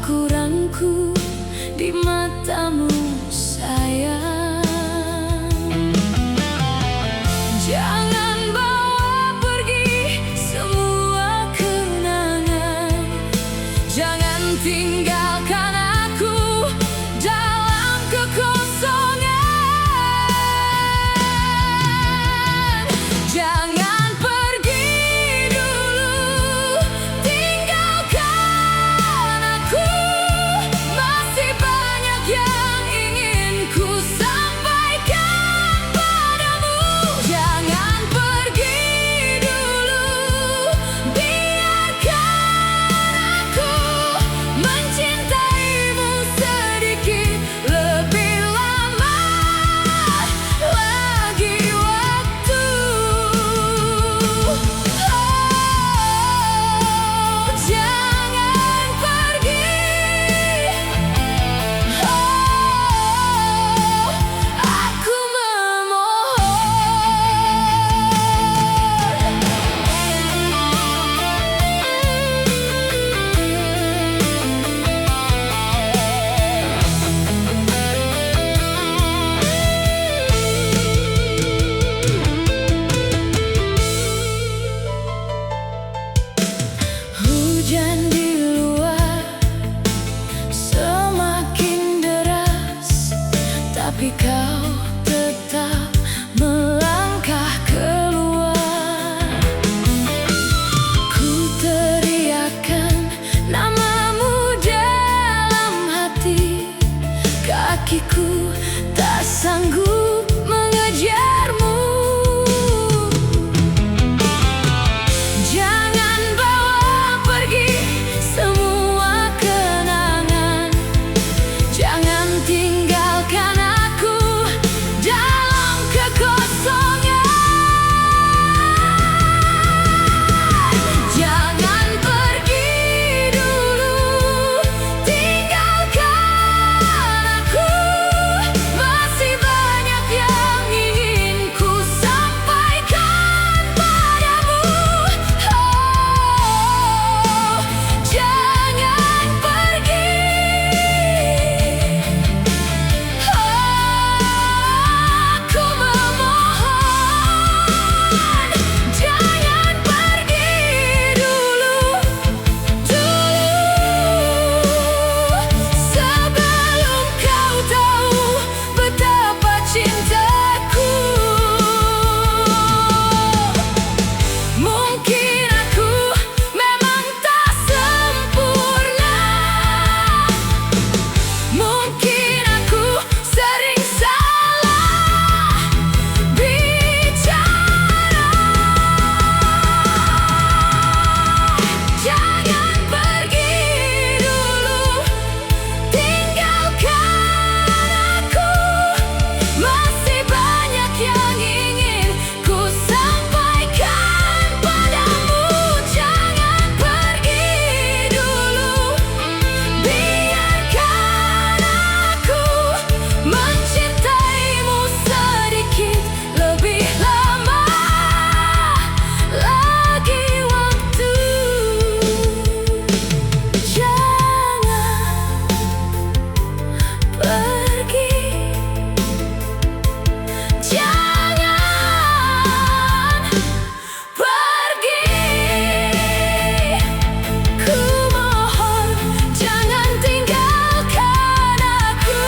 kekuranganku di matamu sayang. Jangan bawa pergi semua kenangan, jangan tinggalkan aku dalam kekosongan. Jangan pergi dulu, tinggalkan aku. Masih banyak yang ingin ku sampaikan padamu. Jangan pergi dulu, biarkan aku mencintaimu sedikit lebih lama lagi waktu. Jangan pergi. Aku hujan di luar semakin deras, tapi kau tetap melangkah keluar. Ku teriakkan namamu dalam hati, kakiku tak sanggup mengejarmu. Jangan bawa pergi semua kenangan, jangan tinggalkan aku dalam kekosongan. Jangan pergi dulu, tinggalkan aku. Masih banyak yang ingin ku sampaikan padamu. Jangan pergi. Aku memohon, jangan pergi dulu, sebelum kau tahu betapa cintaku. Mungkin aku memang tak sempurna, mungkin aku sering salah bicara. Jangan pergi dulu, tinggalkan aku. Masih banyak yang ingin ku sampaikan padamu. Jangan pergi dulu, biarkan aku mencintaimu sedikit lebih lama lagi waktu. Jangan pergi, jangan pergi. Ku mohon, jangan tinggalkan aku.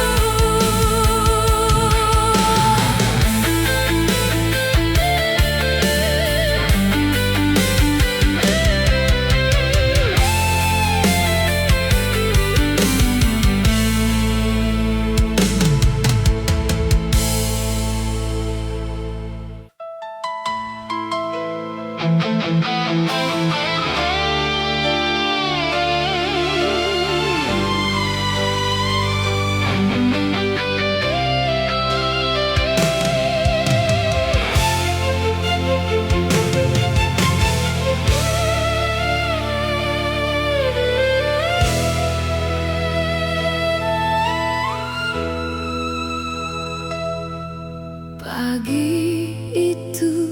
Pagi itu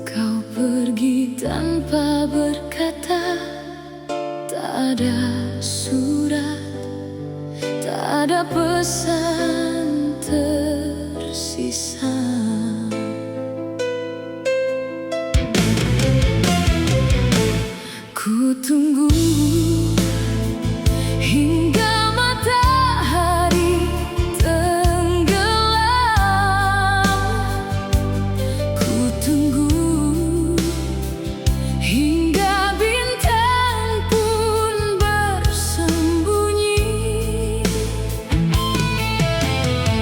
kau pergi tanpa berkata, tak ada surat ada pesan tersisa. Ku tunggu hingga matahari tenggelam. Ku tunggu hingga bintang pun bersembunyi.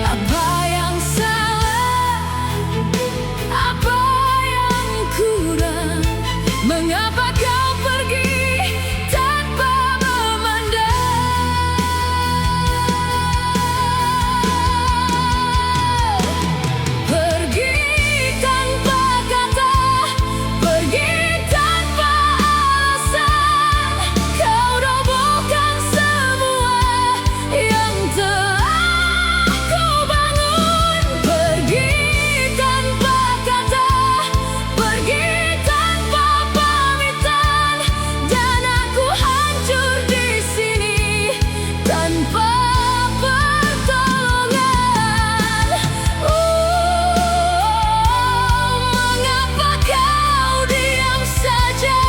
Apa yang salah? Apa yang kurang? Mengapa kau pergi tanpa memandang? Pergi tanpa kata, pergi tanpa alasan. Kau robohkan semua yang telah ku bangun. Pergi tanpa kata, pergi tanpa pamitan, dan aku hancur di sini tanpa pertolongan. Mengapa kau diam saja?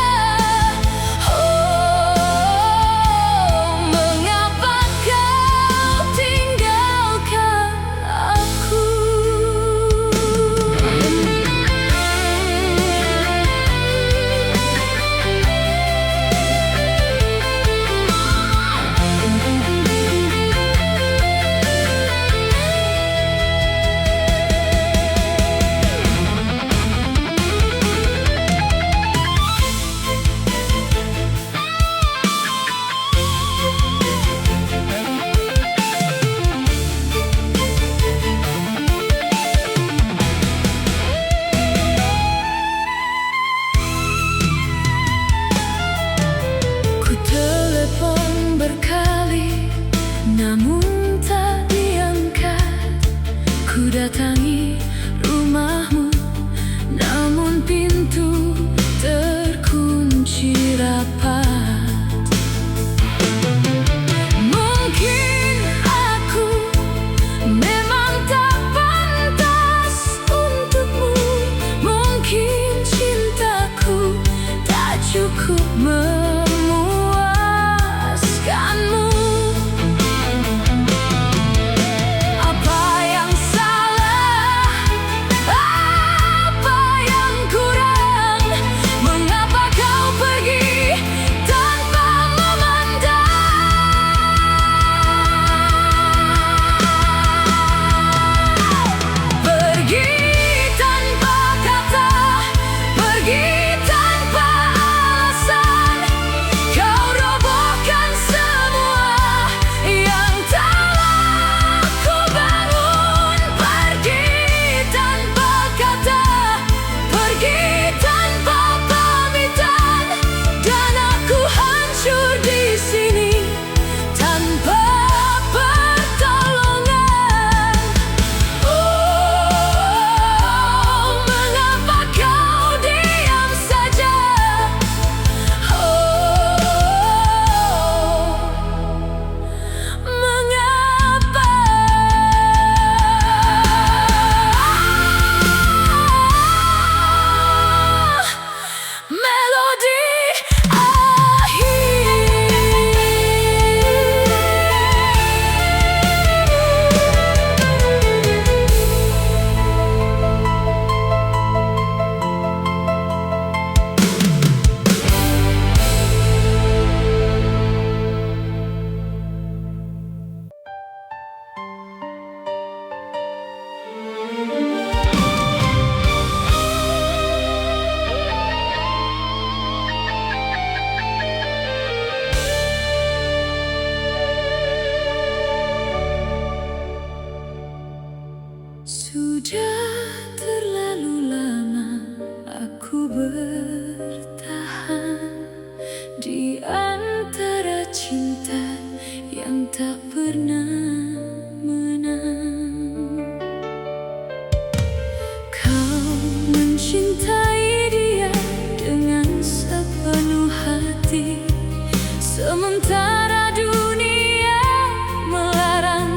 Mengapa kau tinggalkan aku? Ku telepon berkali, namun tak diangkat. Ku datangi rumahmu, namun pintu terkunci rapat. Mungkin aku memang tak pantas untukmu. Mungkin cintaku tak cukup memuaskanmu. Apa yang salah? Apa yang kurang? Mengapa kau pergi tanpa memandang? Pergi tanpa kata, pergi tanpa alasan. Kau robohkan semua yang telah ku bangun. Pergi tanpa kata, pergi tanpa pamitan, dan aku hancur di sini tanpa pertolongan. Mengapa kau diam saja? Mengapa? Melodi sudah terlalu lama aku bertahan di antara cinta yang tak pernah menang. Kau mencintai dia dengan sepenuh hati, sementara dunia melarang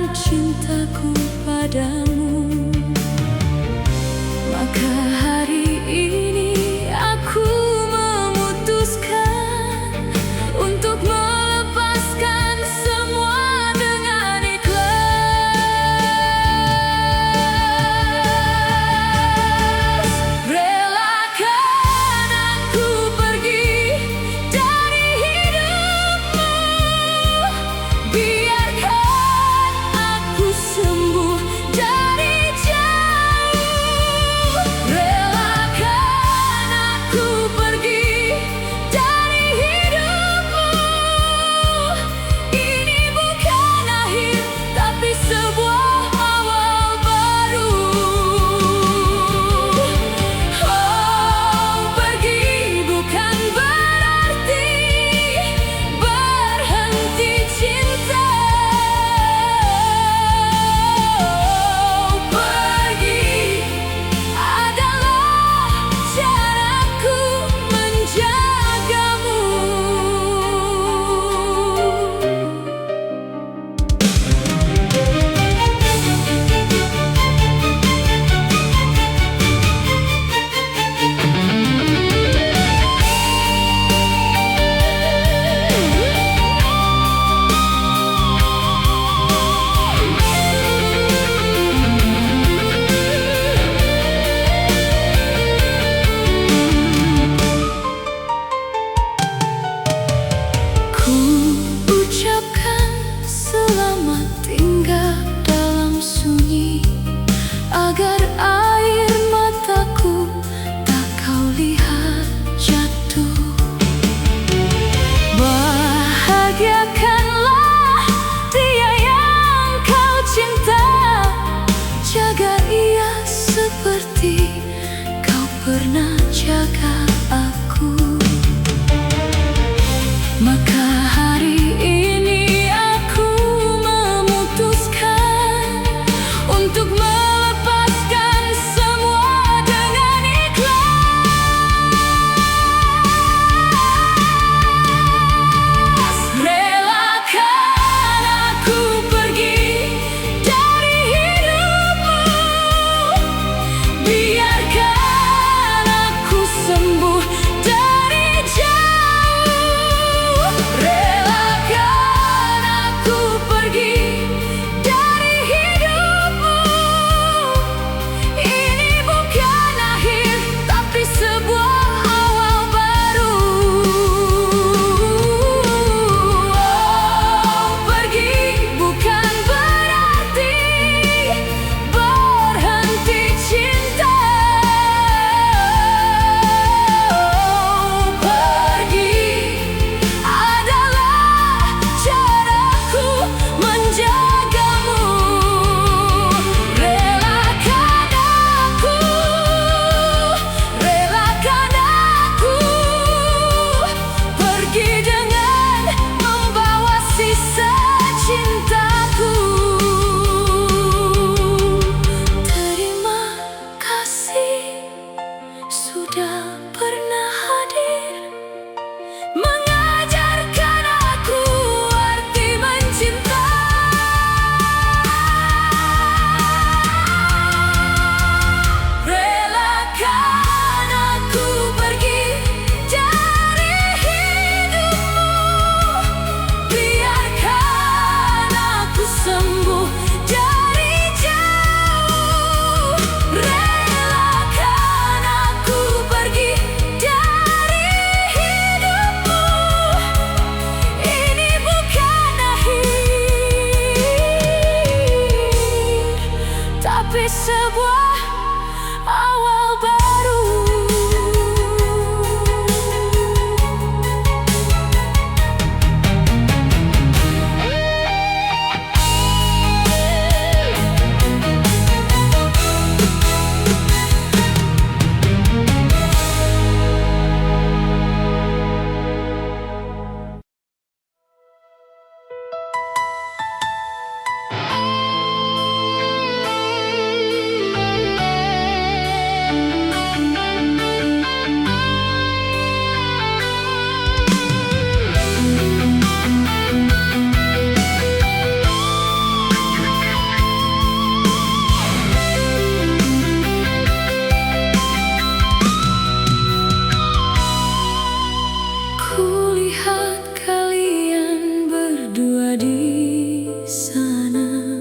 sana,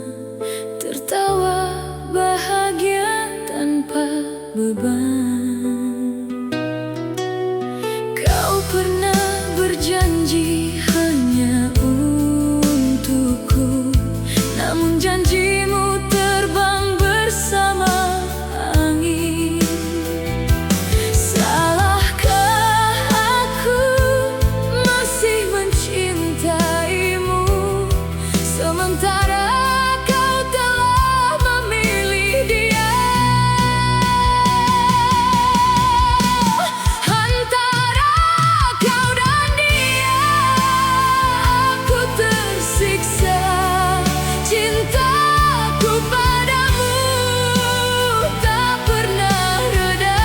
tertawa bahagia tanpa beban. Kau pernah berjanji hanya untukku, namun janjimu terbang bersama angin. Salahkah aku masih mencintaimu, sementara kau telah memilih dia? Antara kau dan dia, aku tersiksa. Cintaku padamu tak pernah reda.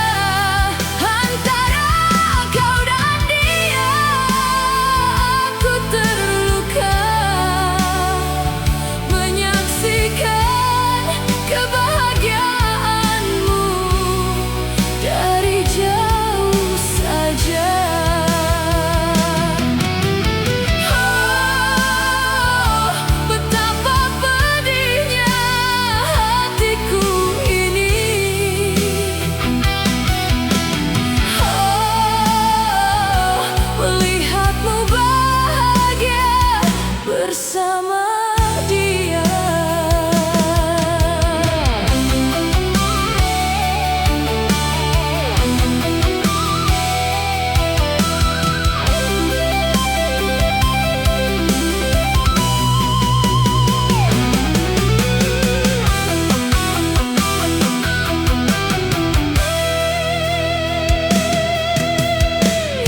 Antara kau dan dia, aku terluka menyaksikan kebahagiaanmu dari jauh saja. Oh, betapa pedihnya hatiku ini. Oh, melihatmu bahagia bersama dia.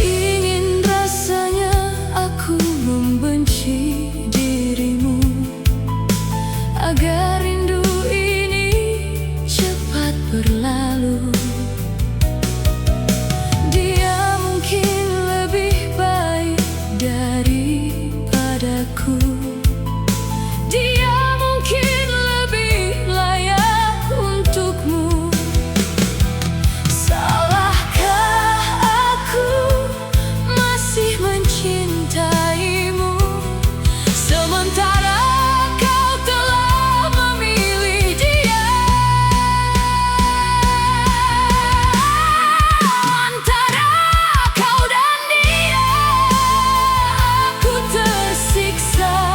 Ingin rasanya aku membenci dirimu, agar rindu ini cepat berlalu. Dia mungkin lebih baik daripadaku. Dia mungkin lebih layak untukmu. Salahkah aku masih mencintaimu, sementara kau telah memilih dia? Antara kau dan dia, aku tersiksa.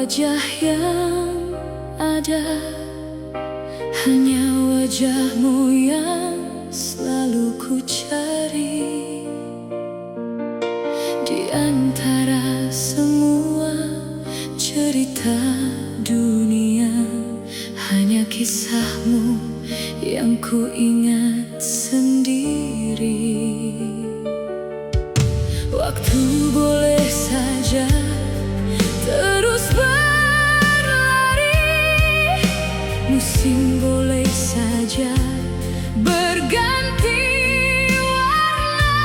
wajah yang ada, hanya wajahmu yang selalu ku cari. Di antara semua cerita dunia, hanya kisahmu yang ku ingat sendiri. Waktu boleh saja terus berlari, musim boleh saja berganti warna,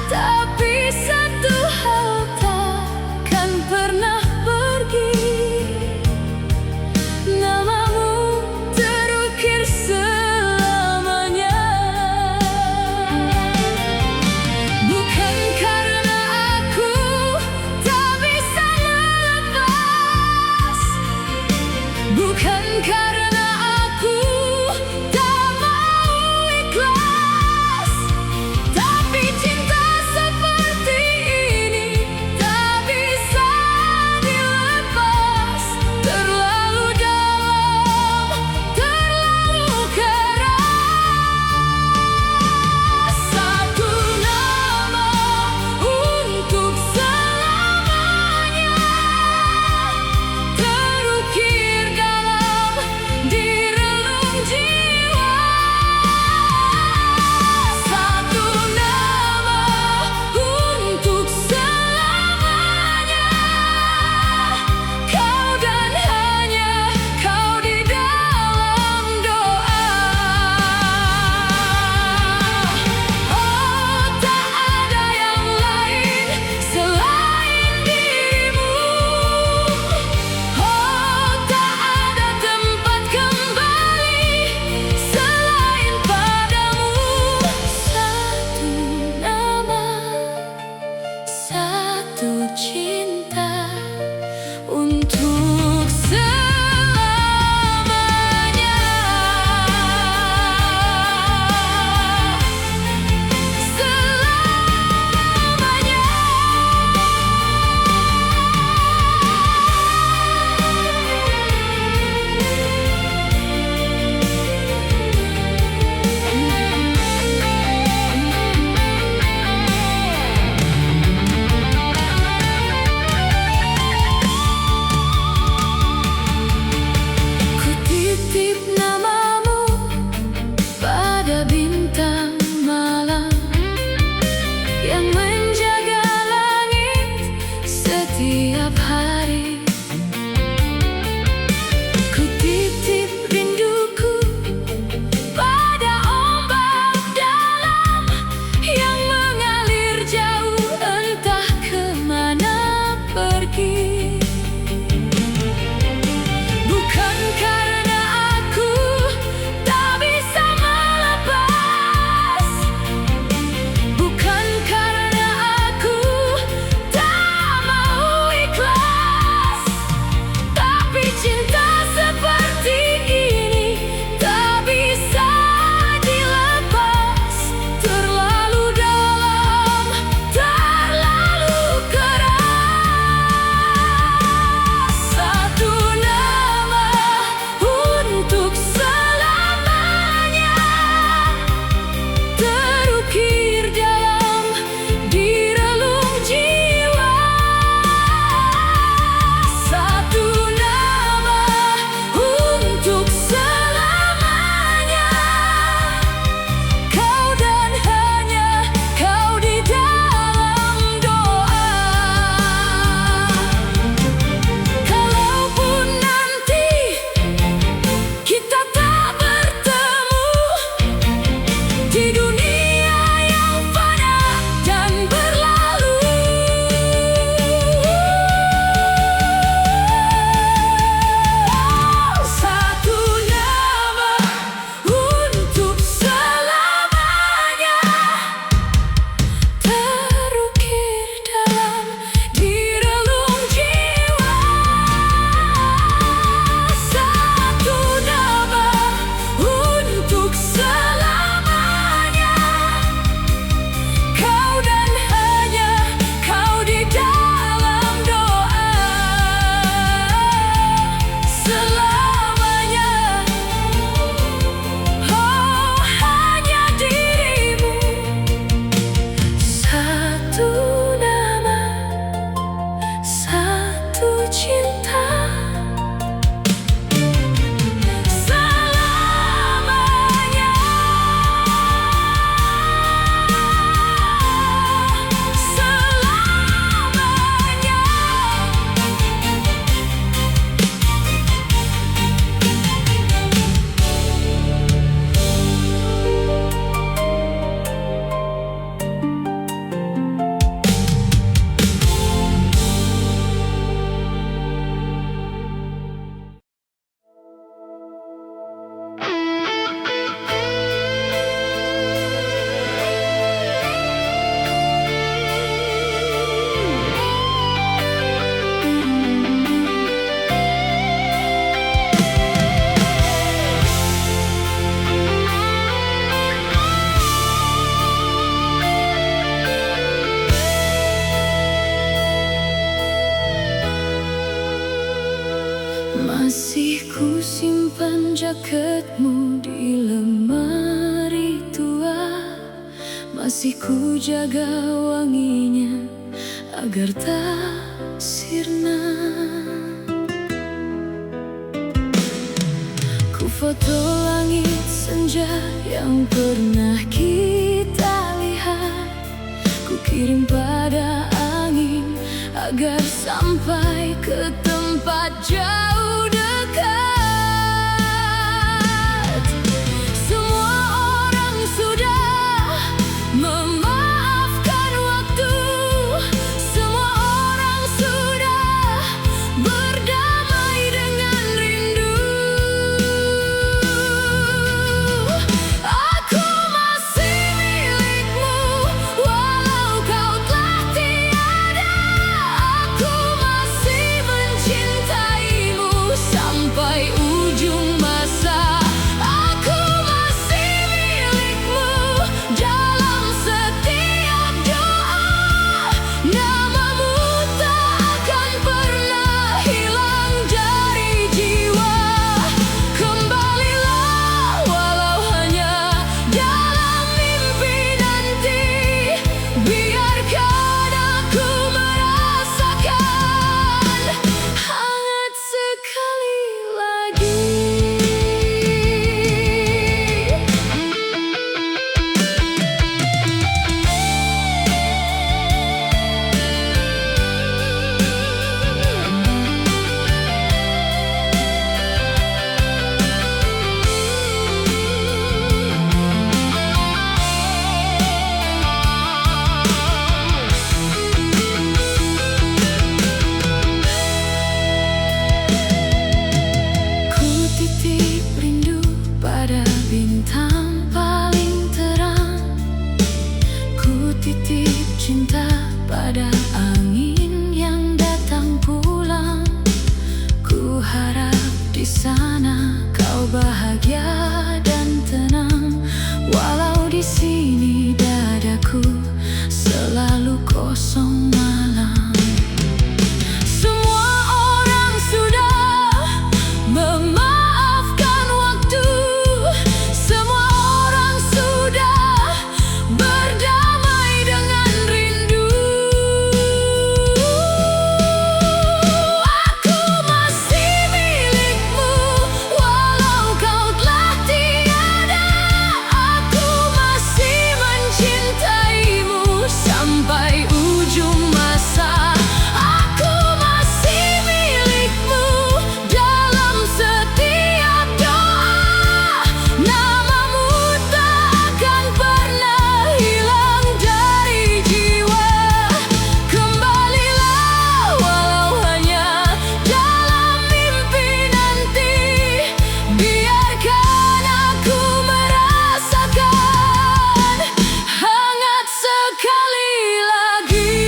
tapi satu hal takkan pernah pergi, namamu terukir selamanya. Bukan karena aku tak bisa melepas, bukan karena aku tak mau ikhlas, tapi cinta seperti ini tak bisa dilepas. Terlalu dalam, terlalu keras. Satu nama untuk selamanya, terukir dalam jaketmu di lemari tua, masih ku jaga wanginya agar tak sirna. Ku foto langit senja yang pernah kita lihat, ku kirim pada angin agar sampai ke tempat jauh dekat. Semua orang sudah memaafkan waktu, semua orang sudah berdamai dengan rindu. Aku masih milikmu walau kau telah tiada. Aku masih mencintaimu sampai ujung masa. Aku masih milikmu dalam setiap doa. Namamu tak akan pernah hilang dari jiwa. Kembalilah walau hanya dalam mimpi nanti. Biarkan aku merasakan hangat sekali lagi. Ku titip rindu pada bintang paling terang. Ku titip cinta pada angin yang datang pulang. Ku harap di sana kau bahagia dan tenang, walau di sini dadaku selalu kosong malam. Semua orang sudah memaafkan waktu, semua orang sudah berdamai dengan rindu. Aku masih milikmu walau kau telah tiada. Aku masih mencintaimu sampai ujung masa. Aku masih milikmu dalam setiap doa. Namamu tak akan pernah hilang dari jiwa. Kembalilah walau hanya dalam mimpi nanti. Biarkan aku merasakan hangat sekali lagi.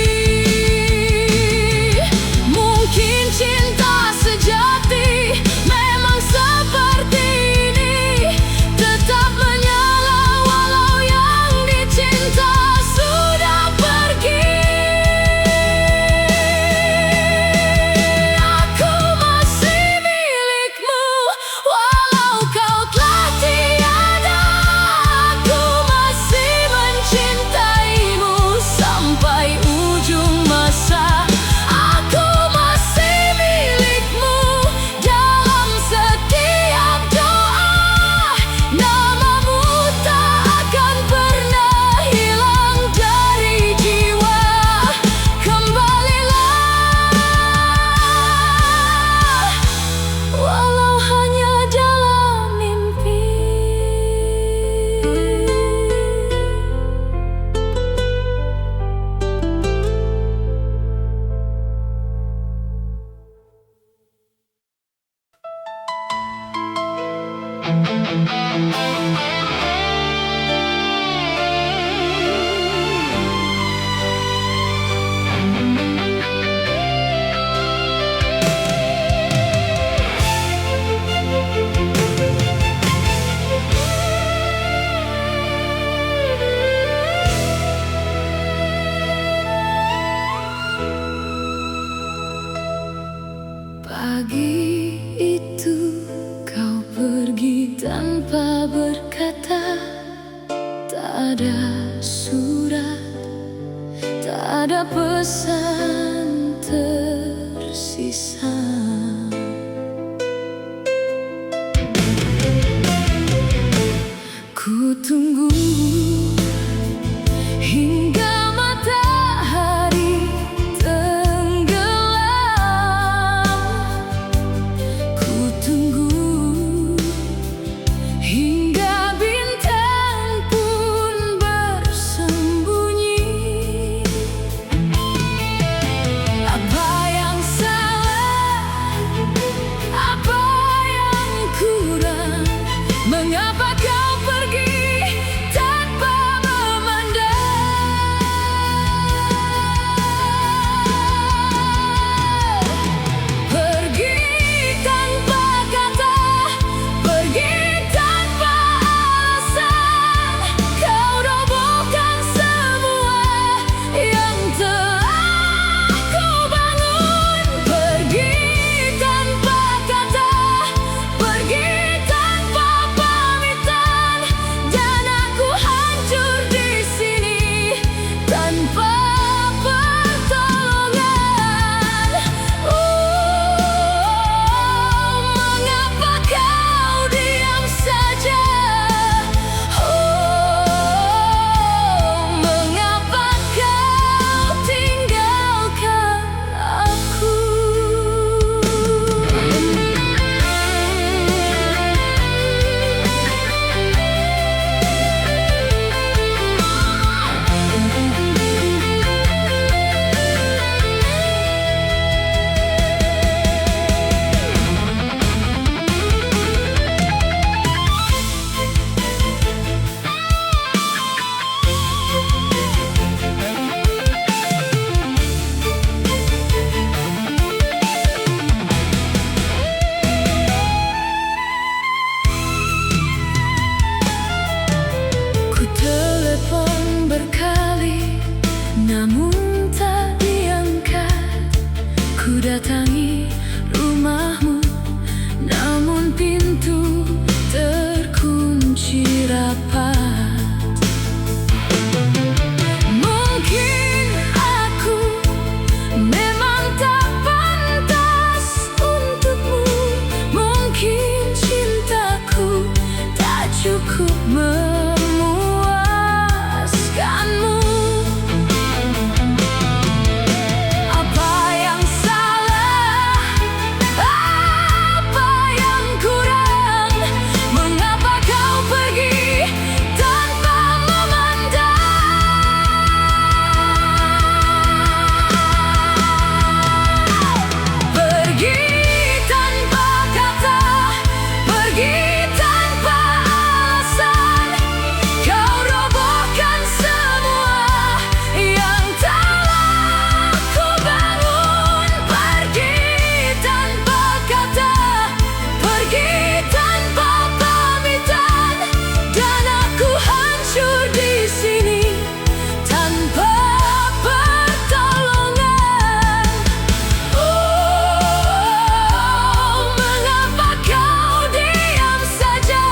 Mungkin cinta sejati memang seperti ini, tetap menyala walau yang dicinta sudah pergi. Aku masih milikmu walau kau telah tiada. Aku masih mencintaimu sampai ujung masa. Aku masih milikmu dalam setiap doa. Namamu tak akan pernah hilang dari jiwa. Kembalilah walau hanya dalam mimpi. Pagi itu kau pergi ada surat, tak ada pesan tersisa. Ku tunggu hingga matahari tenggelam. Ku tunggu hingga bintang pun bersembunyi. Apa yang salah? Apa yang kurang? Mengapa kau pergi tanpa memandang? Pergi tanpa kata, pergi tanpa alasan. Kau robohkan semua yang telah ku bangun. Pergi tanpa kata, pergi tanpa pamitan, dan aku hancur di sini tanpa pertolongan. Mengapa kau diam saja? Mengapa kau tinggalkan aku? Ku telepon berkali, namun tak diangkat. Ku datangi rumahmu, namun pintu terkunci rapat. Mungkin aku memang tak pantas untukmu. Mungkin cintaku tak cukup memuaskanmu. Apa yang salah? Apa yang kurang? Mengapa kau pergi tanpa memandang? Pergi tanpa kata, pergi tanpa alasan. Kau robohkan semua yang telah ku bangun. Pergi tanpa kata, pergi tanpa pamitan, dan aku hancur di sini tanpa pertolongan. Mengapa kau diam saja?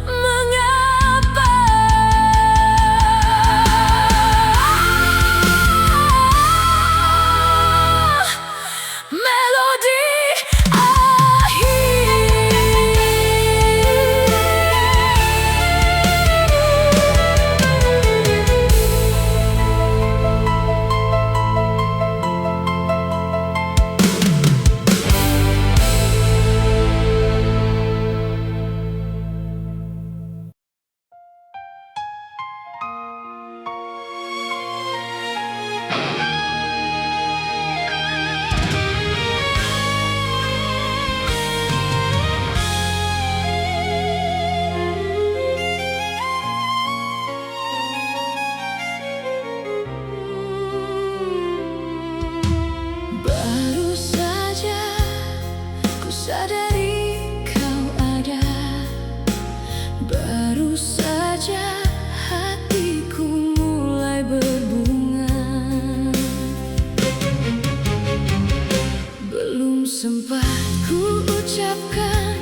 Mengapa? Melodi baru saja ku sadari kau ada. Baru saja hatiku mulai berbunga. Belum sempat ku ucapkan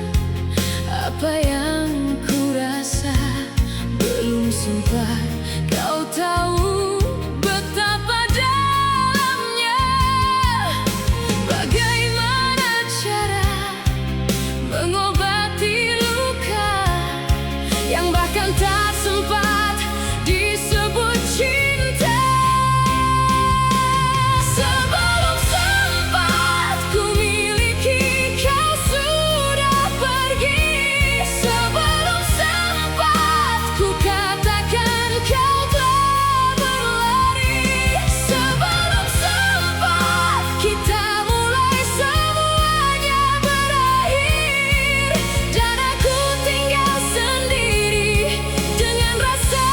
sempat kau tahu betapa dalamnya. Bagaimana cara mengobati luka yang bahkan tak sempat disebut cinta. Sebelum sempat ku miliki, kau sudah pergi. Sebelum sempat ku katakan, kau telah berlari. Sebelum sempat kita mulai, semuanya berakhir. Dan aku tinggal sendiri dengan rasa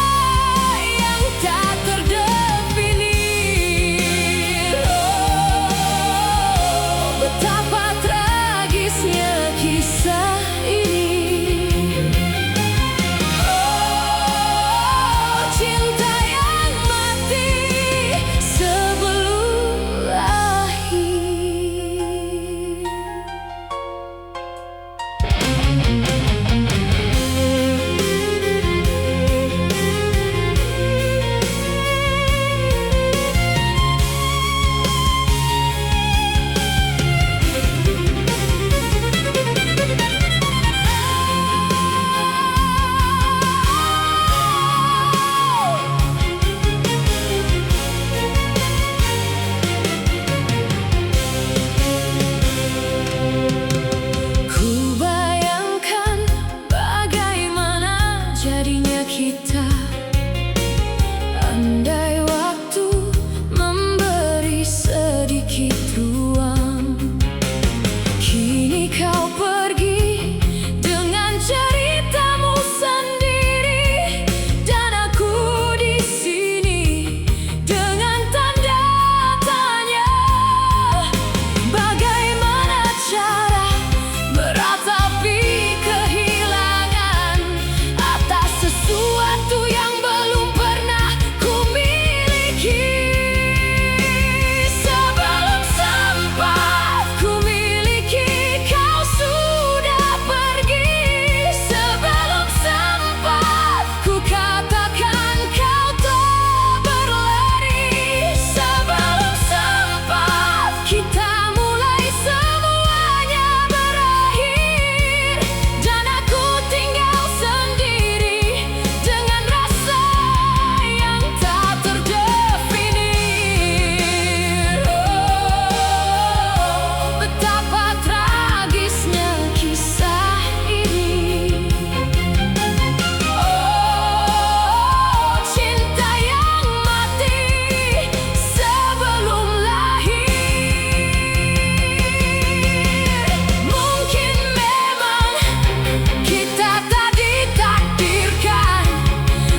yang tak terdefinir. Oh, betapa tragisnya kisah ini. Oh, cinta yang mati sebelum lahir. Ku bayangkan bagaimana jadinya kita andai waktu memberi sedikit ruang. Kini kau pergi dengan ceritamu sendiri, dan aku di sini dengan tanda tanya. Bagaimana cara meratapi kehilangan atas sesuatu yang belum pernah ku miliki. Sebelum sempat ku miliki, kau sudah pergi. Sebelum sempat ku katakan, kau telah berlari. Sebelum sempat kita mulai, semuanya berakhir. Dan aku tinggal sendiri dengan rasa yang tak terdefinir. Oh, betapa tragisnya kisah ini. Oh, cinta yang mati sebelum lahir. Mungkin memang kita tak ditakdirkan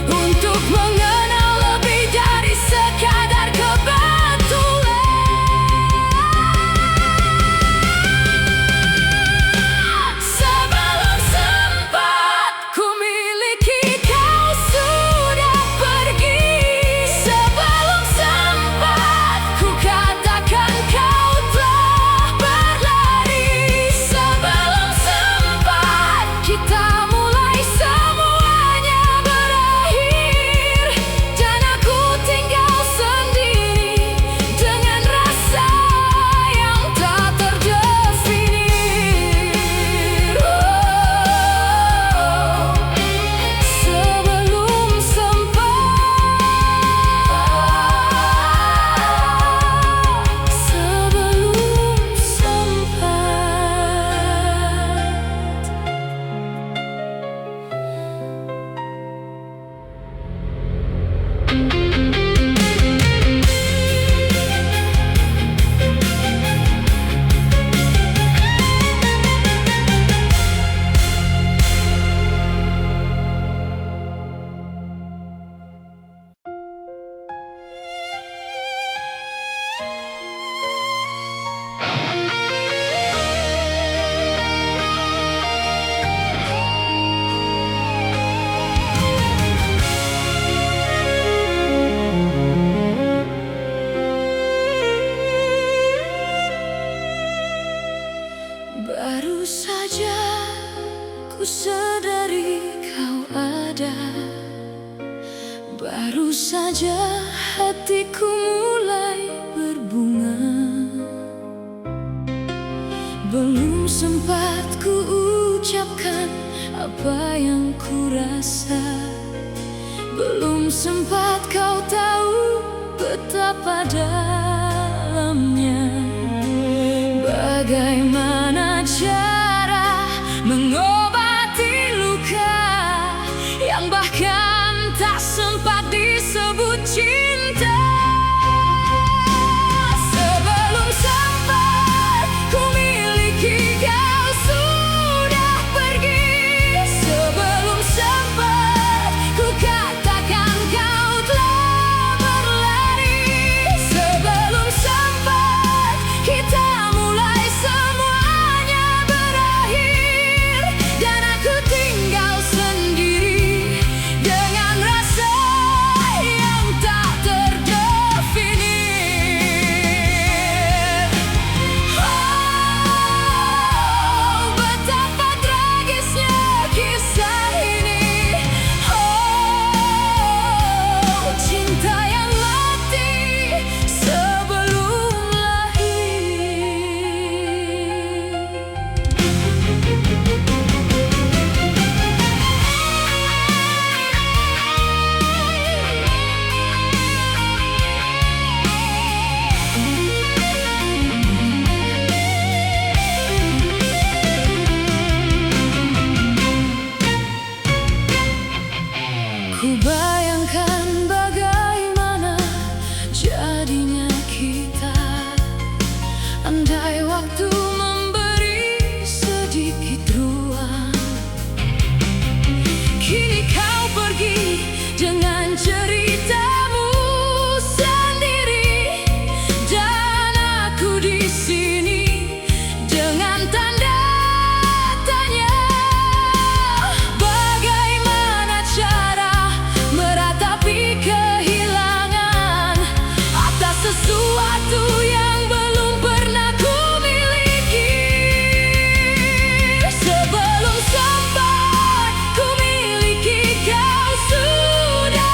untuk mengenal lebih dari sekadar kebetulan. Sebelum sempat ku miliki, kau sudah pergi. Sebelum sempat ku katakan, kau telah berlari. Sebelum sempat kita mulai, semuanya berakhir. Dan aku tinggal sendiri dengan rasa yang tak terdefinir. Oh, sebelum sempat, sebelum baru saja ku sadari kau ada saja hatiku mulai berbunga, belum sempat ku ucapkan apa yang ku rasa, belum sempat kau tahu betapa dalamnya. Bagaimana cara mengobati luka yang bahkan tak sempat disebut cinta. Sebelum sempat ku miliki kau sudah pergi, sebelum sempat ku katakan kau telah berlari, sebelum sempat kita mulai semuanya berakhir, dan aku tinggal sendiri dengan rasa yang tak terdefinir. Oh, betapa tragisnya kisah ini. Oh, cinta yang mati sebelum ku bayangkan bagaimana jadinya kita andai waktu memberi sedikit ruang. Kini kau pergi dengan ceritamu sendiri, dan aku di sini dengan tanda tanya. Bagaimana cara meratapi kehilangan atas sesuatu yang belum pernah ku miliki? Sebelum sempat ku miliki kau sudah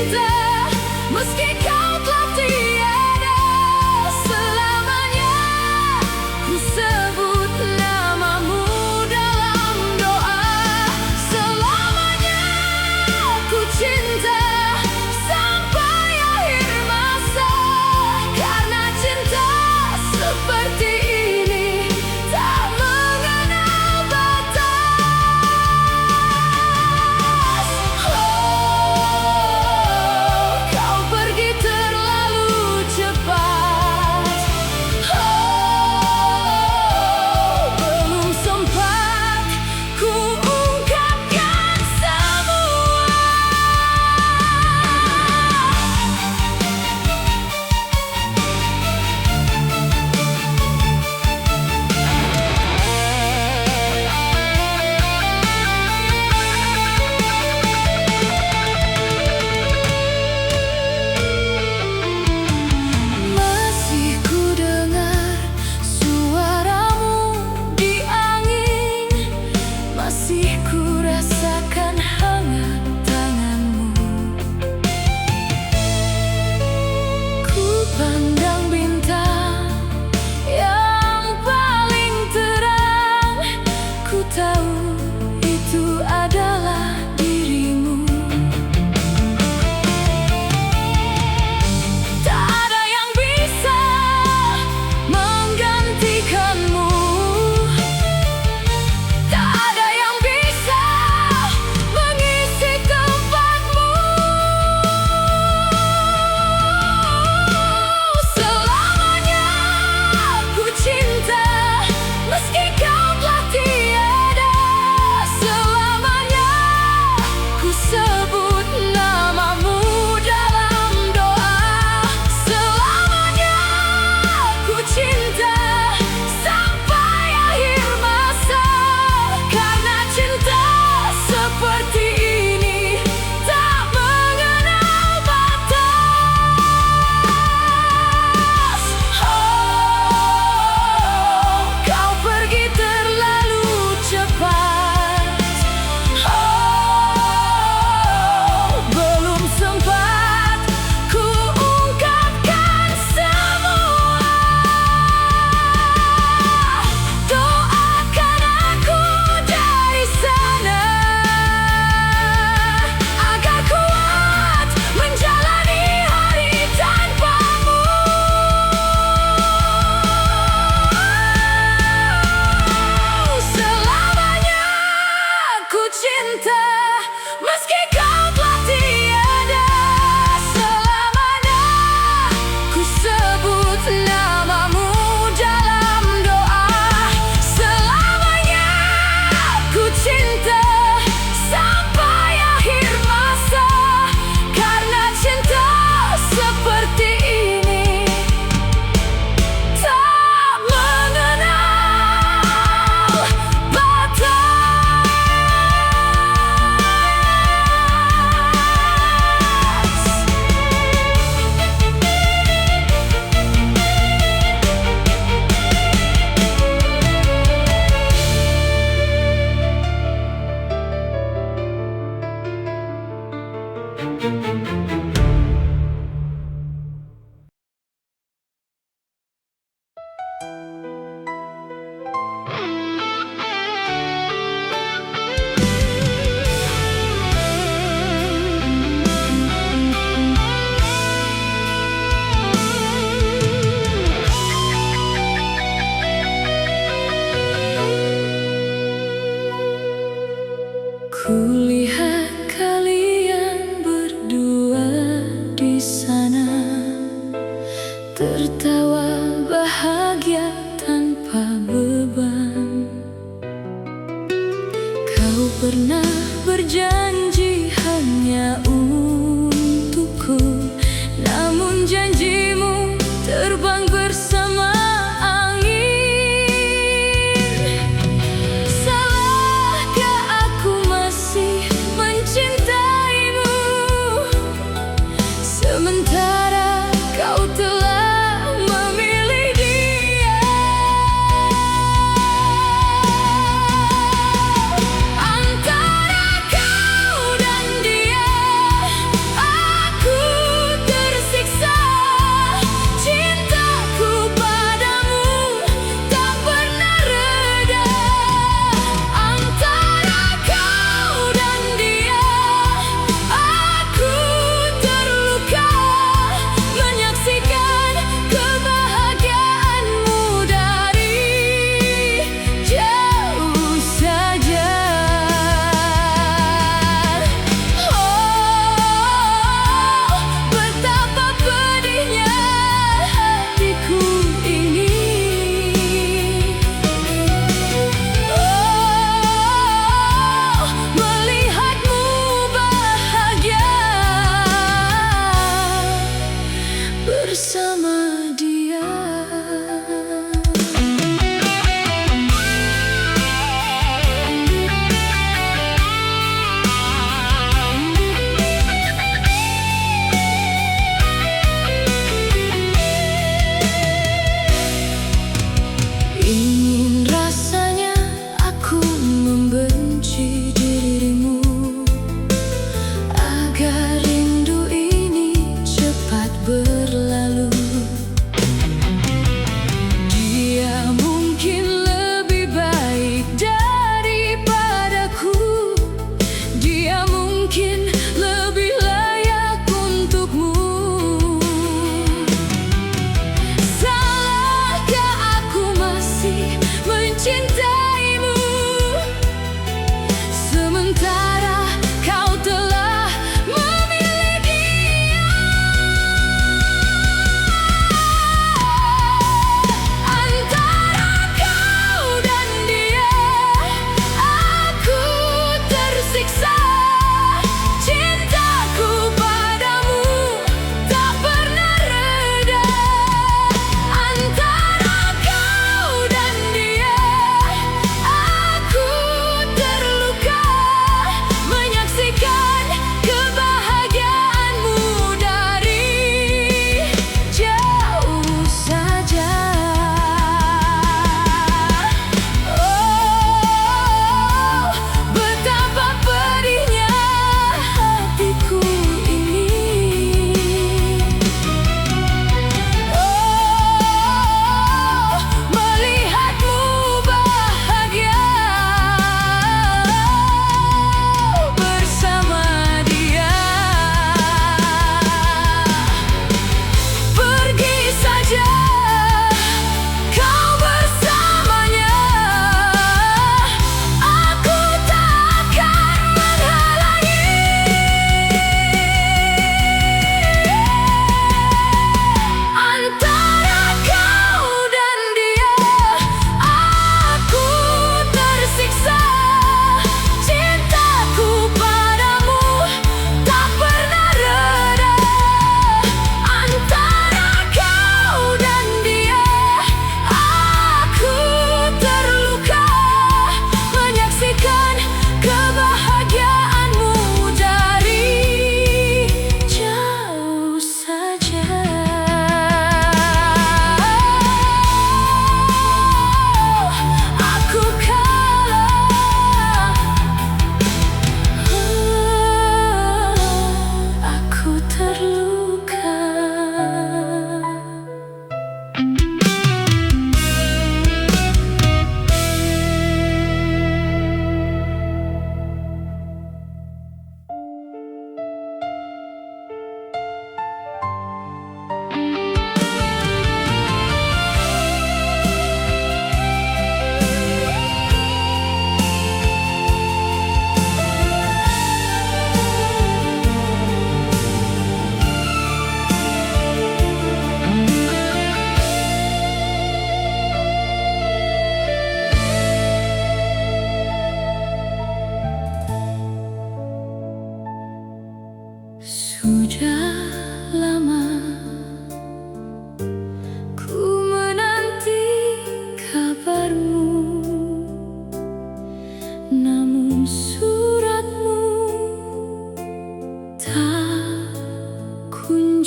cinta, meski kau telah tiada selamanya. Ku sebut namamu dalam doa. Selamanya ku cinta sampai akhir masa, karena cinta seperti ini tak mengenal batas. Oh, kau pergi terlalu cepat. Oh, belum sempat ku ungkapkan semua. Masih ku dengar suaramu di angin, masih ku rasakan hangat tanganmu. Ku pandang bintang yang paling terang, ku tahu itu adalah dirimu. Tak ada yang bisa menggantikanmu, tak ada yang bisa mengisi tempatmu. Selamanya ku cinta, meski kau telah tiada selamanya. Ku sebut namamu dalam doa. Selamanya ku cinta sampai akhir masa, karena cinta seperti ini tak mengenal batas. Oh, kau pergi terlalu cepat. Oh, belum sempat ku ungkapkan semua. Doakan aku dari sana, agar kuat menjalani hari tanpamu. Selamanya ku cinta, meski kau telah tiada selamanya. Ku sebut namamu dalam doa. Selamanya ku cinta sampai akhir masa, karena cinta seperti ini tak mengenal batas. Kulihat kalian berdua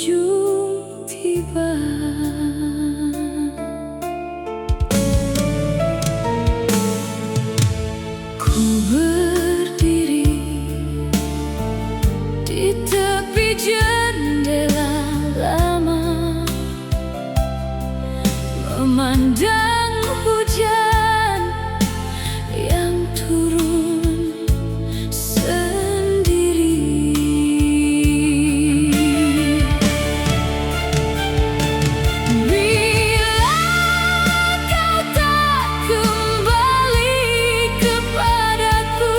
kunjung tiba. Ku berdiri di tepi jendela lama, memandang hujan yang turun sendiri. Bila kau tak kembali kepadaku,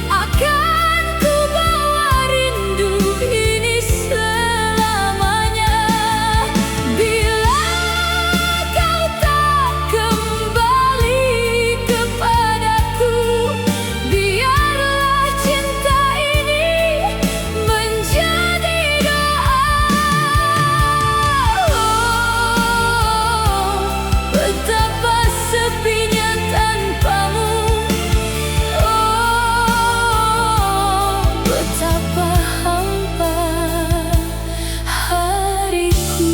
akan ku bawa rindu ini selamanya. Bila kau tak kembali kepadaku, biarlah cinta ini menjadi doa. Betapa sepinya tanpamu, betapa hampa hariku.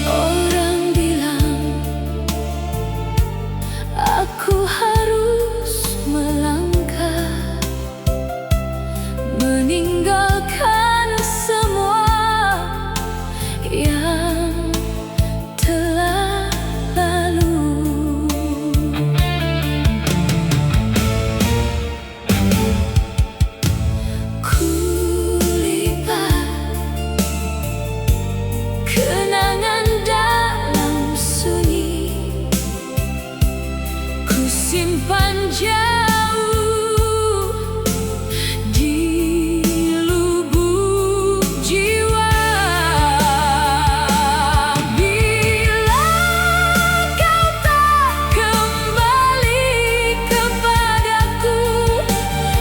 Orang bilang aku harus melangkah, meninggalkan semua yang telah lalu. Kulipat kenangan dalam sunyi, ku simpan jauh di lubuk jiwa. Bila kau tak kembali kepadaku,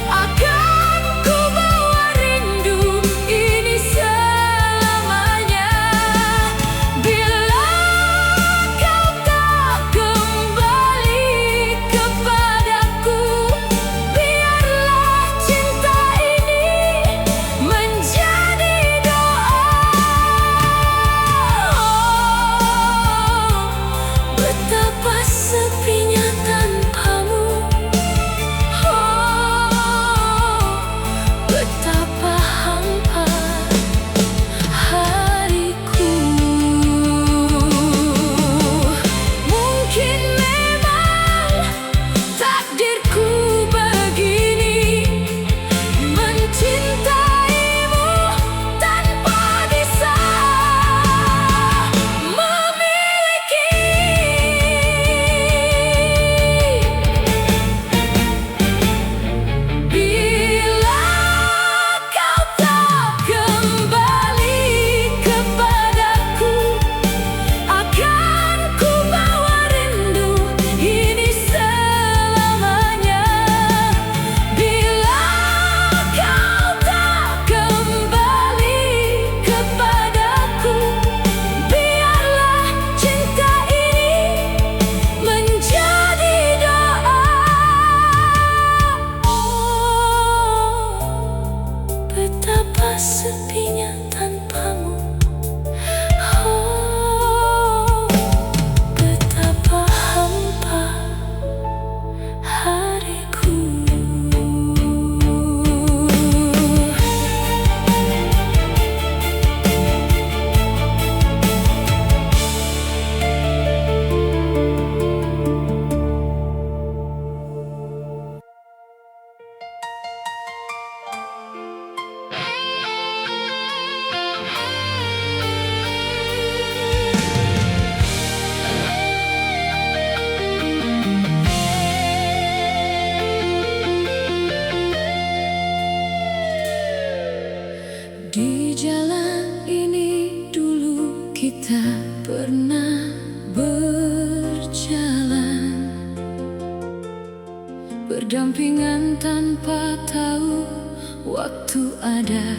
akan ku bawa rindu ini selamanya. Bila kau tak kembali kepadaku, biarlah cinta ini menjadi doa. Betapa sepinya tanpamu, betapa hampa hariku. Mungkin memang takdirku begini, mencintaimu tanpa bisa memiliki. Bila kau tak kembali kepadaku, akan ku bawa rindu ini selamanya. Bila kau tak kembali kepadaku, biarlah cinta ini menjadi doa. Betapa sepinya tanpamu, betapa hampa hariku. Di jalan ini dulu kita pernah berjalan, berdampingan tanpa tahu waktu ada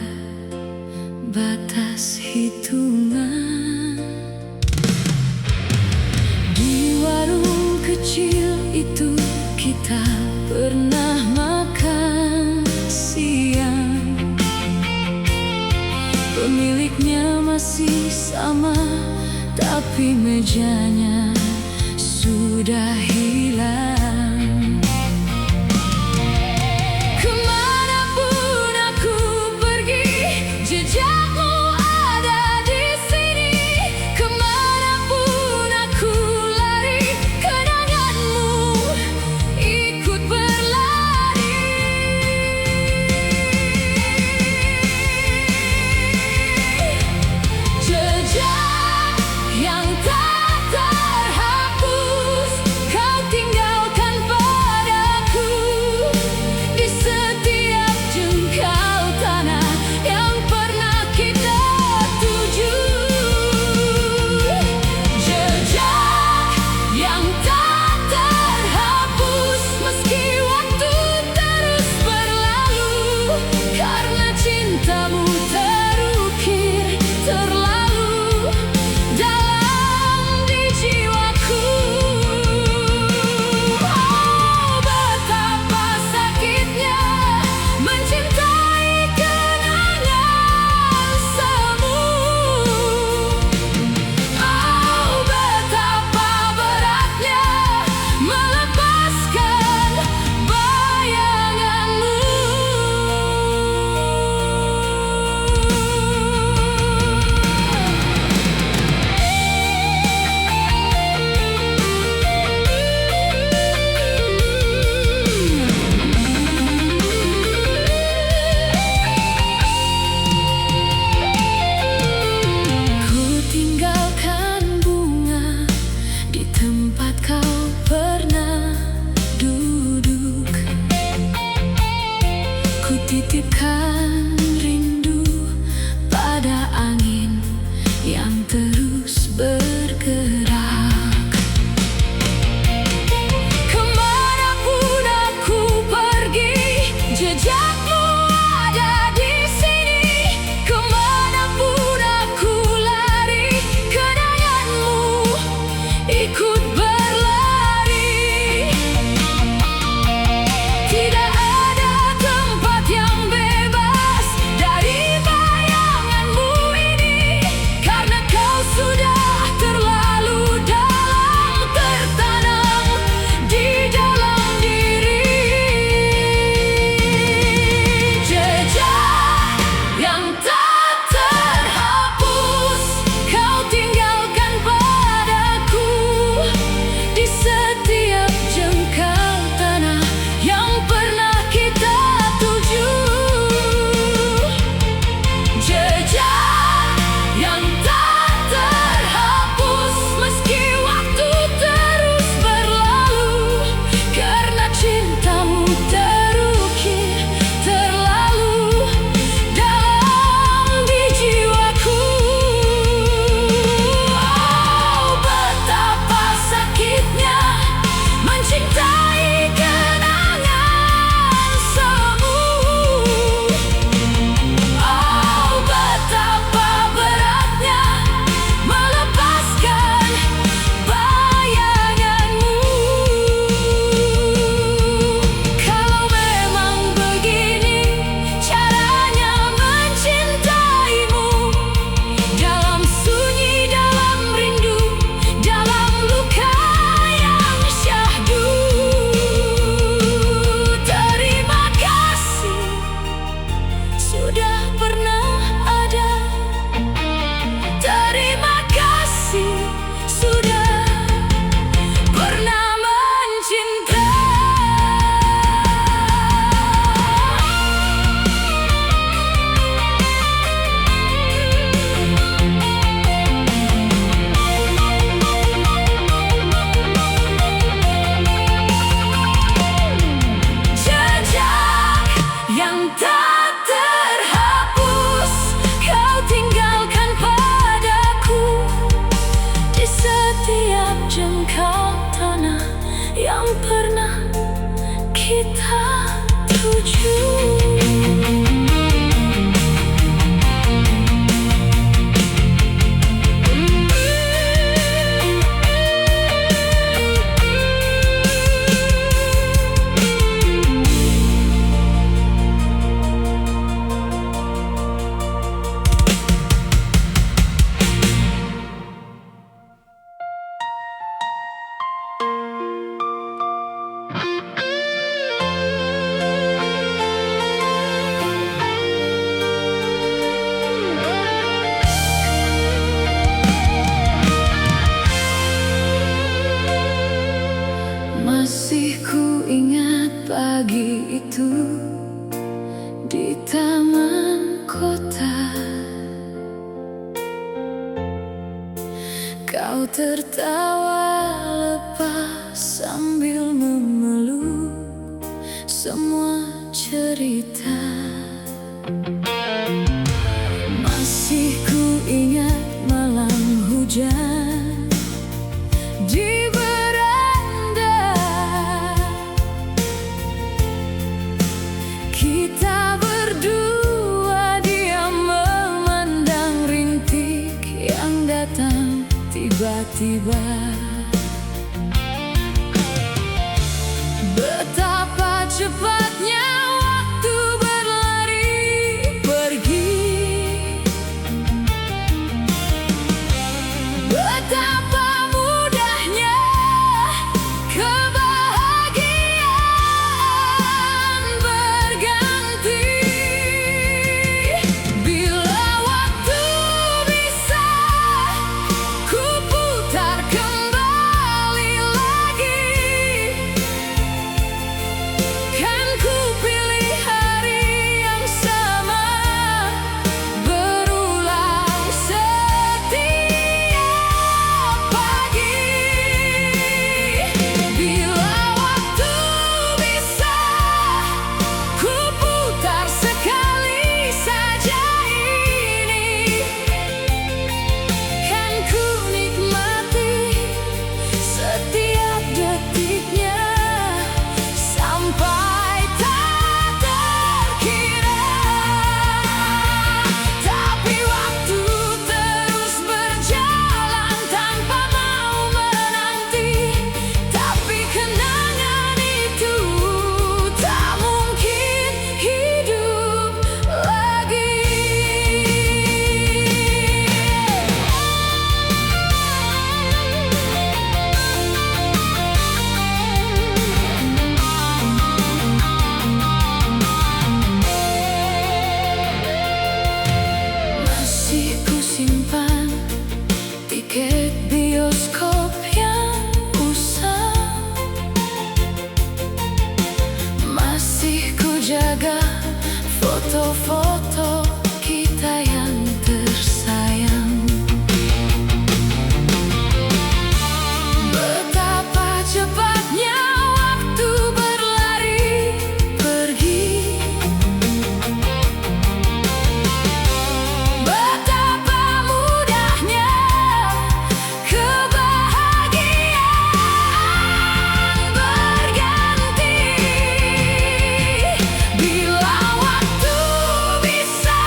batas hitungan. Di warung kecil itu kita pernah makan siang. Pemiliknya masih sama, tapi mejanya sudah hilang. Kemanapun aku pergi, jejakmu ada di sini. Kemanapun aku lari, kenanganmu ikut berlari. Jejak yang tak terhapus, kau tinggalkan padaku. Di setiap jengkal tanah yang pernah kita tuju. Jejak yang tak terhapus, meski waktu terus berlalu. Karena cintamu terukir terlalu dalam di jiwaku. Oh, betapa sakitnya mencintai kenangan semu. Oh, betapa beratnya melepaskan bayanganmu. Ku tinggalkan bunga di tempat kau pernah duduk. Ku titipkan rindu pada angin yang terus bergerak. Kemanapun aku pergi, jejakmu ada di sini. Kemanapun aku lari, kenanganmu ikut berlari. Tidak ada tempat yang bebas dari bayanganmu ini, karena kau sudah terlalu dalam tertanam di dalam diri. Jejak yang tak terhapus, kau tinggalkan padaku. Di setiap jengkal tanah yang pernah kita tuju. Jejak yang tak terhapus, meski waktu terus berlalu. Karena cintamu terukir terlalu dalam di jiwaku. Oh, betapa sakitnya mencintai kenangan semu. Oh, betapa beratnya melepaskan bayanganmu. Kalau memang begini caranya mencintaimu, dalam sunyi, dalam rindu, dalam luka yang syahdu. Terima kasih sudah pernah ada. Terima kasih sudah pernah mencintai. Jejak yang tak terhapus, di taman kota. Kau tertawa lepas sambil memeluk semua cerita. Masih ku ingat malam hujan di beranda. Kita berdua diam memandang rintik yang datang tiba-tiba. Betapa cepatnya waktu berlari pergi. Betapa mudahnya kebahagiaan berganti. Bila waktu bisa ku putar kembali lagi, kan ku pilih hari yang sama berulang setiap pagi. Bila waktu bisa ku putar sekali saja ini, kan ku nikmati setiap detiknya sampai tak terkira. Tapi waktu terus berjalan tanpa mau menanti. Tapi kenangan itu tak mungkin hidup lagi. Masih ku simpan tiket bioskop yang usang. Masih ku jaga foto-foto kita yang tersayang. Betapa cepatnya waktu berlari pergi. Betapa mudahnya kebahagiaan berganti. Bila waktu bisa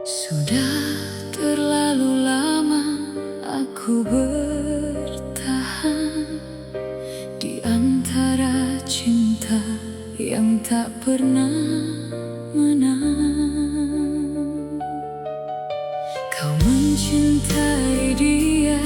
Sudah terlalu lama aku bertahan di antara cinta yang tak pernah menang. Kau mencintai dia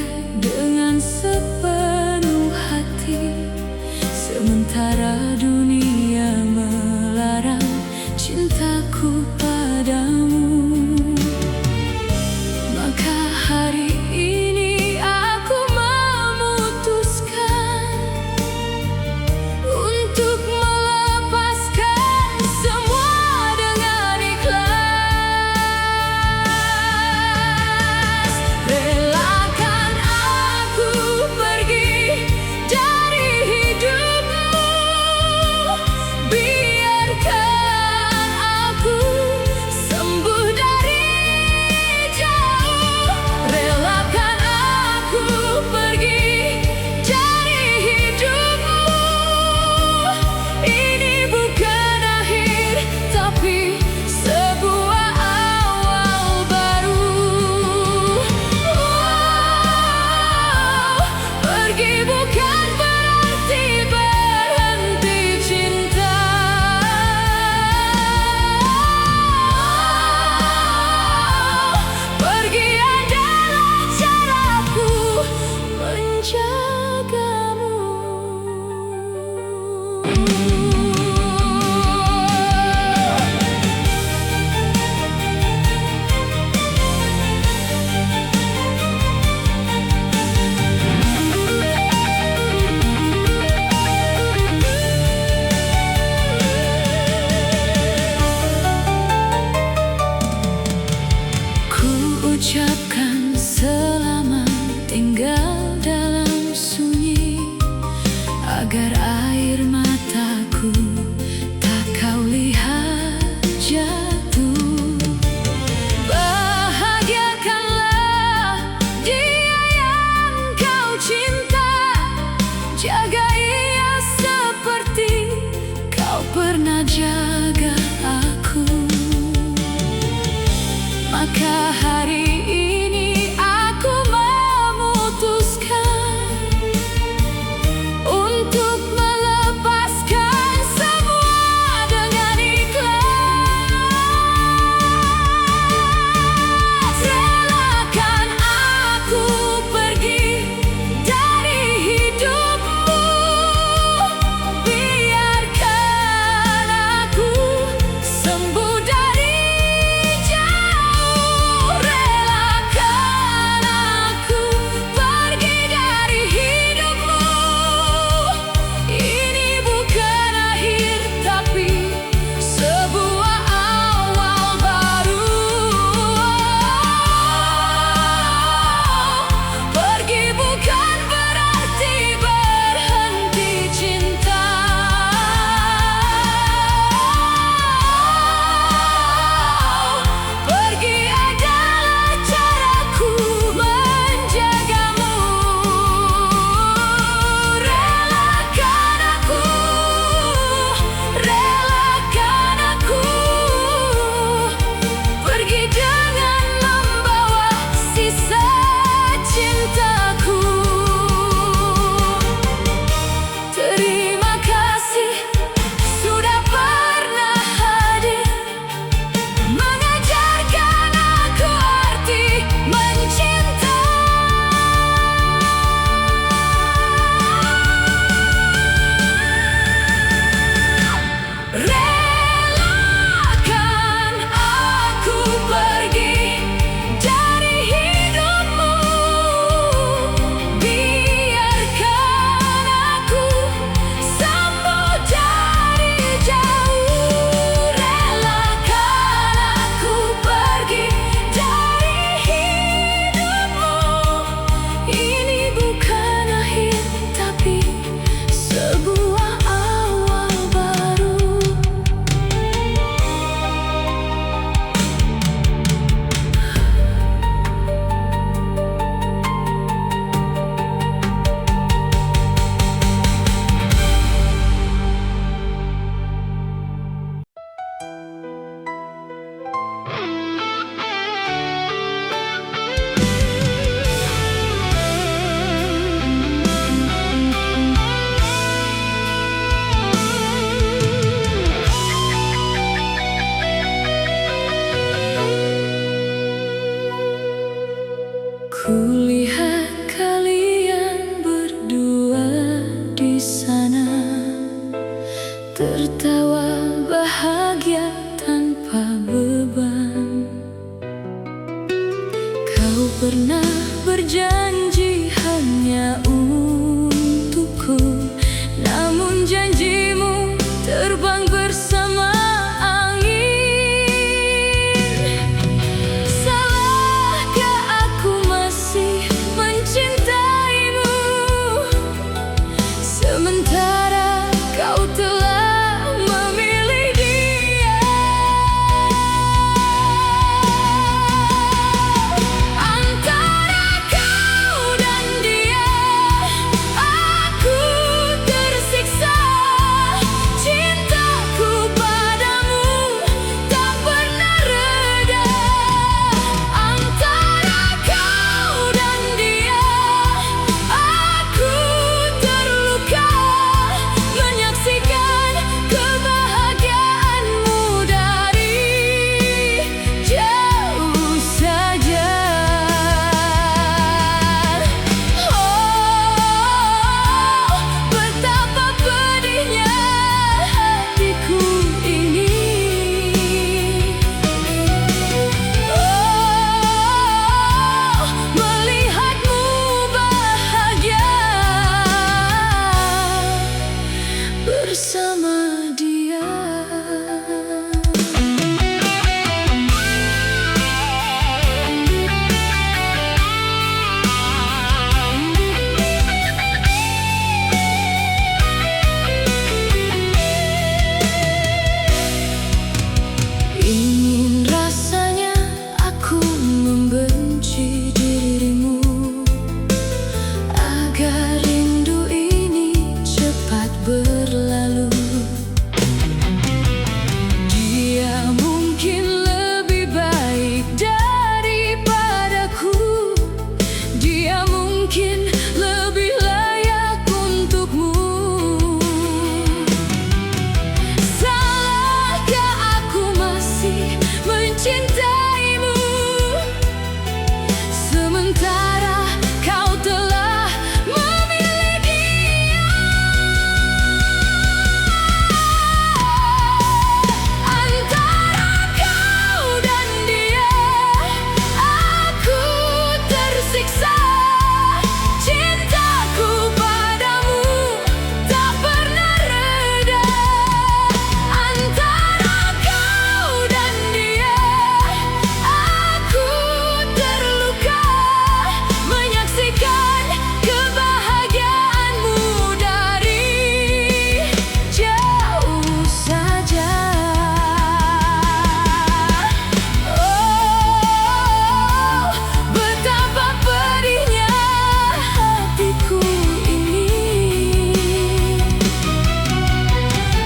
mungkin lebih layak untukmu. Salahkah aku masih mencintaimu, sementara kau telah memilih dia? Antara kau dan dia, aku tersiksa. Cintaku padamu tak pernah reda. Antara kau dan dia, aku terluka menyaksikan kebahagiaanmu dari jauh saja. Oh, betapa pedihnya hatiku ini.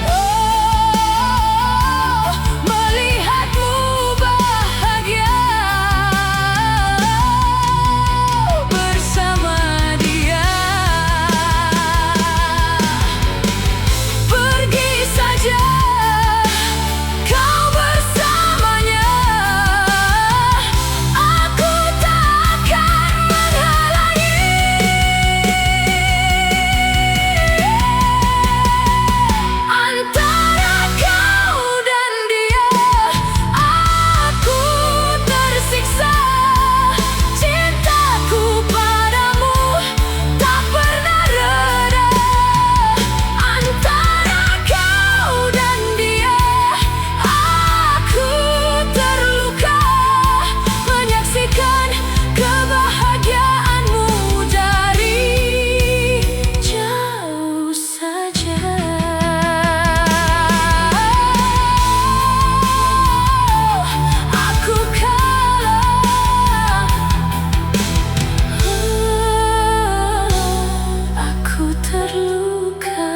Oh, melihatmu bahagia bersama dia. Pergi saja kau bersamanya, aku tak akan menghalangi. Antara kau dan dia, aku tersiksa. Cintaku padamu tak pernah reda. Antara kau dan dia, aku terluka menyaksikan kebahagiaanmu dari jauh saja. Aku kalah, aku terluka.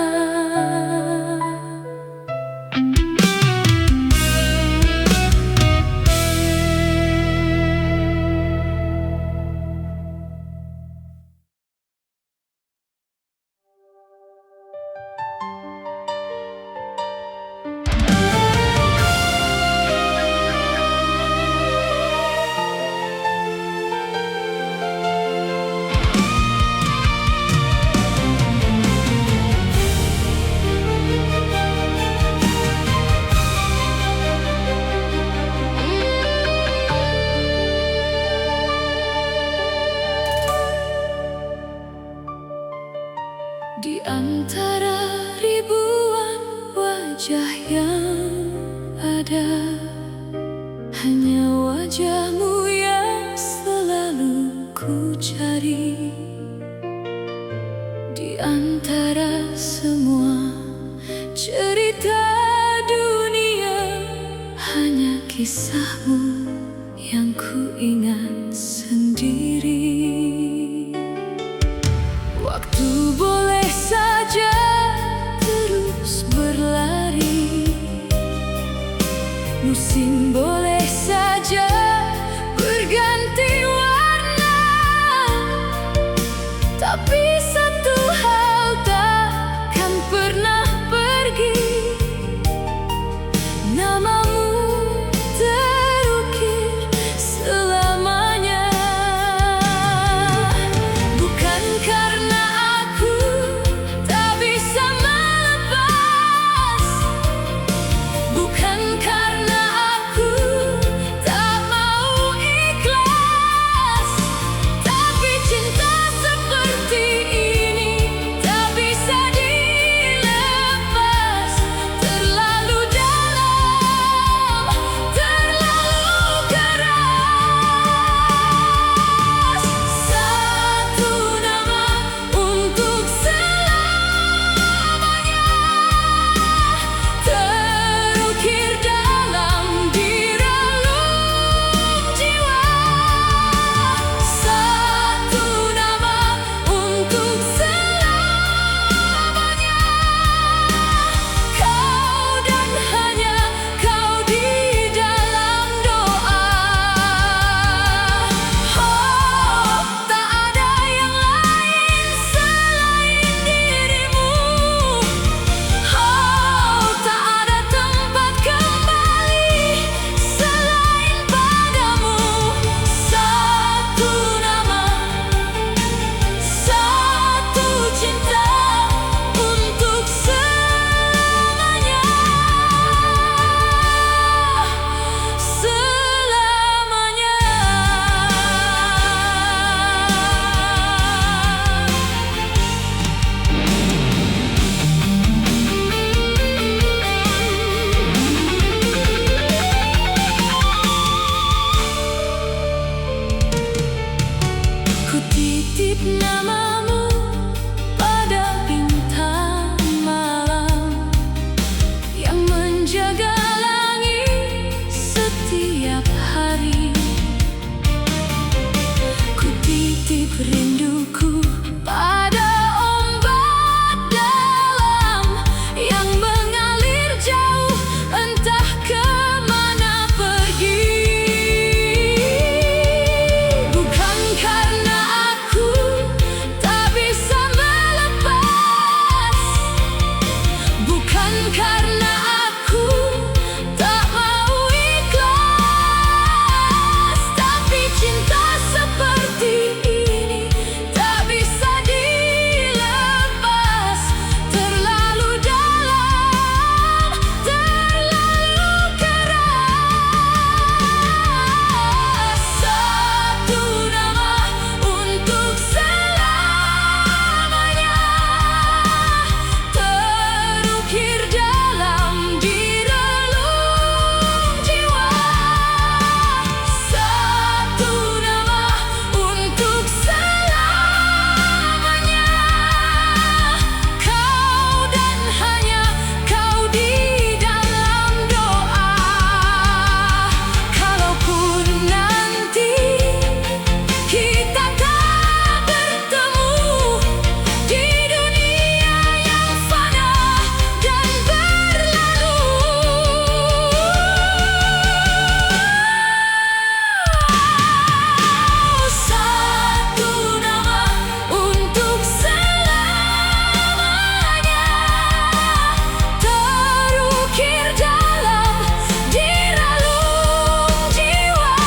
Di antara ribuan wajah yang ada, hanya wajahmu yang selalu ku cari. Di antara semua cerita dunia, hanya kisahmu yang ku ingat sendiri. Waktu boleh saja terus berlari, musim boleh saja berganti warna, tapi satu hal takkan pernah pergi: namamu terukir selamanya. Bukan karena aku tak bisa melepas, bukan karena aku titip namamu pada bintang malam yang menjaga langit setiap hari. Ku titip rinduku pada ombak dalam yang mengalir jauh, entah kemana pergi. Bukan karena aku tak bisa melepas, bukan karena aku tak mau ikhlas, tapi cinta seperti ini tak bisa dilepas. Terlalu dalam, terlalu keras. Satu nama untuk selamanya, terukir dalam di relung jiwa. Satu nama untuk selamanya, kau dan hanya kau di dalam doa. Kalaupun nanti kita tak bertemu di dunia yang fana dan berlalu, satu nama untuk selamanya, terukir dalam di relung jiwa.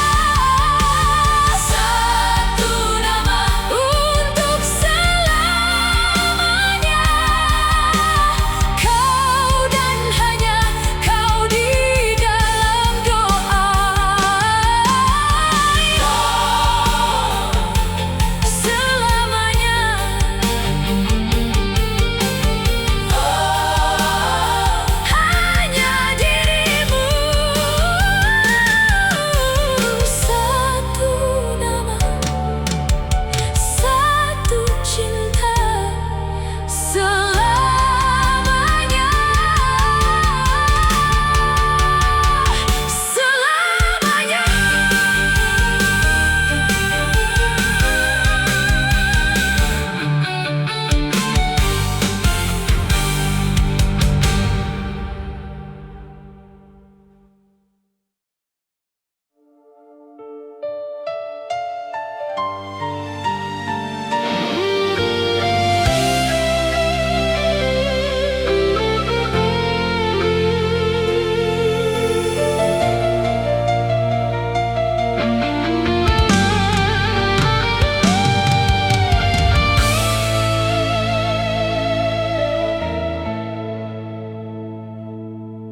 Satu nama untuk selamanya, kau dan hanya kau di dalam doa. Selamanya, hanya dirimu. Satu nama, satu cinta, selamanya, selamanya.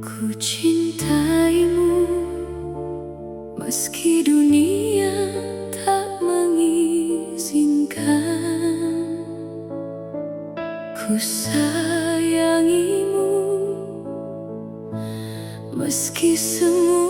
Ku cintaimu meski dunia tak mengizinkan. Ku sayangimu meski semua